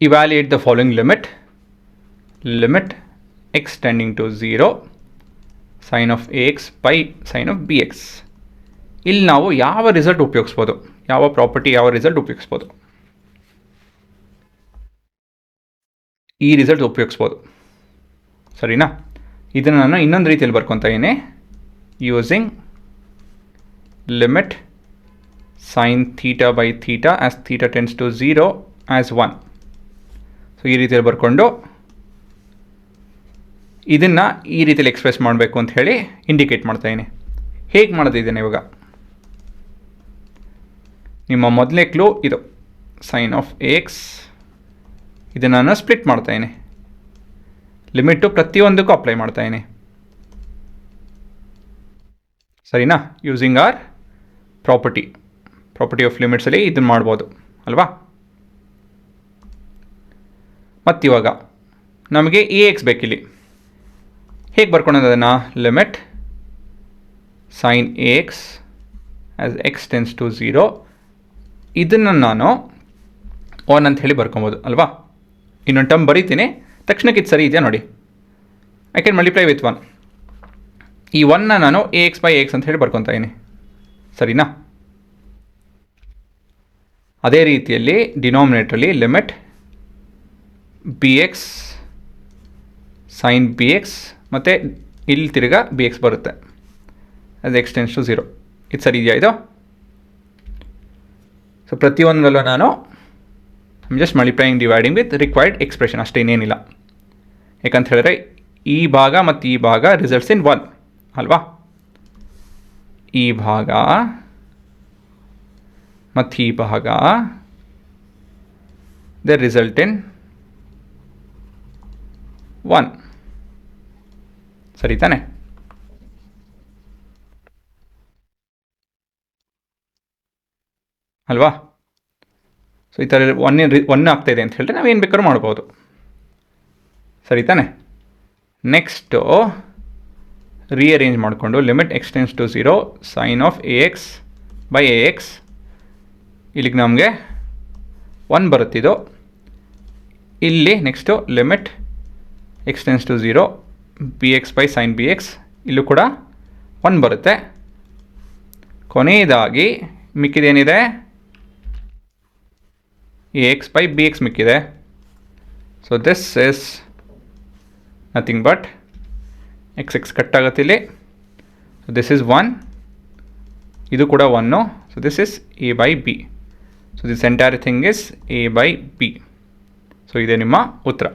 evaluate the following limit x tending to 0 sin of ax by sin of bx. ಇಲ್ಲಿ ನಾವು ಯಾವ result ಉಪಯೋಗಿಸ್ಬೋದು, ಯಾವ ಪ್ರಾಪರ್ಟಿ, ಯಾವ ರಿಸಲ್ಟ್ ಉಪಯೋಗಿಸ್ಬೋದು? ಈ ರಿಸಲ್ಟ್ ಉಪಯೋಗಿಸ್ಬೋದು, ಸರಿನಾ? ಇದನ್ನು ನಾನು ಇನ್ನೊಂದು ರೀತಿಯಲ್ಲಿ ಬರ್ಕೊತಾ ಇದ್ದೀನಿ. Using limit sin theta by theta as theta tends to 0 as 1. So ಈ ರೀತಿಯಲ್ಲಿ ಬರ್ಕೊಂಡು ಇದನ್ನು ಈ ರೀತಿಯಲ್ಲಿ ಎಕ್ಸ್ಪ್ರೆಸ್ ಮಾಡಬೇಕು ಅಂತ ಹೇಳಿ ಇಂಡಿಕೇಟ್ ಮಾಡ್ತಾಯಿದ್ದೀನಿ. ಹೇಗೆ ಮಾಡೋದಿದ್ದೇನೆ ಇವಾಗ? ನಿಮ್ಮ ಮೊದಲನೇ ಕ್ಲೂ ಇದು ಸೈನ್ ಆಫ್ ಎಕ್ಸ್. ಇದನ್ನು ನಾನು ಸ್ಪ್ಲಿಟ್ ಮಾಡ್ತಾಯಿದ್ದೀನಿ, ಲಿಮಿಟು ಪ್ರತಿಯೊಂದಕ್ಕೂ ಅಪ್ಲೈ ಮಾಡ್ತಾಯಿದ್ದೀನಿ, ಸರಿನಾ? ಯೂಸಿಂಗ್ ಆರ್ ಪ್ರಾಪರ್ಟಿ ಆಫ್ ಲಿಮಿಟ್ಸಲ್ಲಿ ಇದನ್ನು ಮಾಡ್ಬೋದು ಅಲ್ವಾ? ಮತ್ತಿವಾಗ ನಮಗೆ ಎ ಎಕ್ಸ್ ಬೇಕಿಲ್ಲಿ. ಹೇಗೆ ಬರ್ಕೊಳ್ಳೋದು ಅದನ್ನು? Limit sine a x as x tends to 0. ಇದನ್ನು ನಾನು 1 ಅಂತ ಹೇಳಿ ಬರ್ಕೊಬೋದು ಅಲ್ವಾ? ಇನ್ನೊಂದು ಟರ್ಮ್ ಬರೀತೀನಿ, ತಕ್ಷಣಕ್ಕೆ ಇದು ಸರಿ ಇದೆಯಾ ನೋಡಿ. I can multiply with 1. ಈ 1ನ ನಾನು ಎ ಎಕ್ಸ್ ಬೈ ಎಕ್ಸ್ ಅಂತ ಹೇಳಿ ಬರ್ಕೊತಾ ಇದ್ದೀನಿ, ಸರಿನಾ? ಅದೇ ರೀತಿಯಲ್ಲಿ ಡಿನಾಮಿನೇಟ್ರಲ್ಲಿ limit B X sine B X ಮತ್ತು ಇಲ್ಲಿ ತಿರ್ಗಾ ಬಿ ಎಕ್ಸ್ ಬರುತ್ತೆ ಅದು ಎಕ್ಸ್ ಟೆನ್ಸ್ ಟು 0. ಇದು ಸರಿ ಇದೆಯಾ ಇದು? ಸೊ ಪ್ರತಿಯೊಂದರಲ್ಲೂ ನಾನು just multiplying dividing with required expression, ಅಷ್ಟೇ, ಇನ್ನೇನಿಲ್ಲ. ಯಾಕಂತ ಹೇಳಿದ್ರೆ ಈ ಭಾಗ ಮತ್ತು ಈ ಭಾಗ ರಿಸಲ್ಟ್ಸ್ ಇನ್ 1 ಅಲ್ವಾ? ಈ ಭಾಗ ಮತ್ತು ಈ ಭಾಗ ದ ರಿಸಲ್ಟ್ ಇನ್ 1, ಸರಿ ತಾನೆ? ಅಲ್ವಾ? ಸೊ ಈ ಥರ 1 ಆಗ್ತಾಯಿದೆ ಅಂತ ಹೇಳಿದ್ರೆ ನಾವೇನು ಬೇಕಾದ್ರೂ ಮಾಡ್ಬೋದು, ಸರಿ ತಾನೆ? ನೆಕ್ಸ್ಟು ರೀಅರೇಂಜ್ ಮಾಡಿಕೊಂಡು limit X tends to 0 sine of A X by A X. ಇಲ್ಲಿಗೆ ನಮಗೆ 1 ಬರುತ್ತಿದ್ದು. ಇಲ್ಲಿ next limit X tends to 0 B X by sine B X, ಇಲ್ಲೂ ಕೂಡ 1 ಬರುತ್ತೆ. ಕೊನೆಯದಾಗಿ ಮಿಕ್ಕಿದೇನಿದೆ? A X by B X ಮಿಕ್ಕಿದೆ. So this is nothing but X cut ಆಗುತ್ತೆ ಇಲ್ಲಿ. ಸೊ ದಿಸ್ ಇಸ್ 1, ಇದು ಕೂಡ 1. So this is A by B. So this entire thing is A by B. So ಇದೆ ನಿಮ್ಮ ಉತ್ತರ.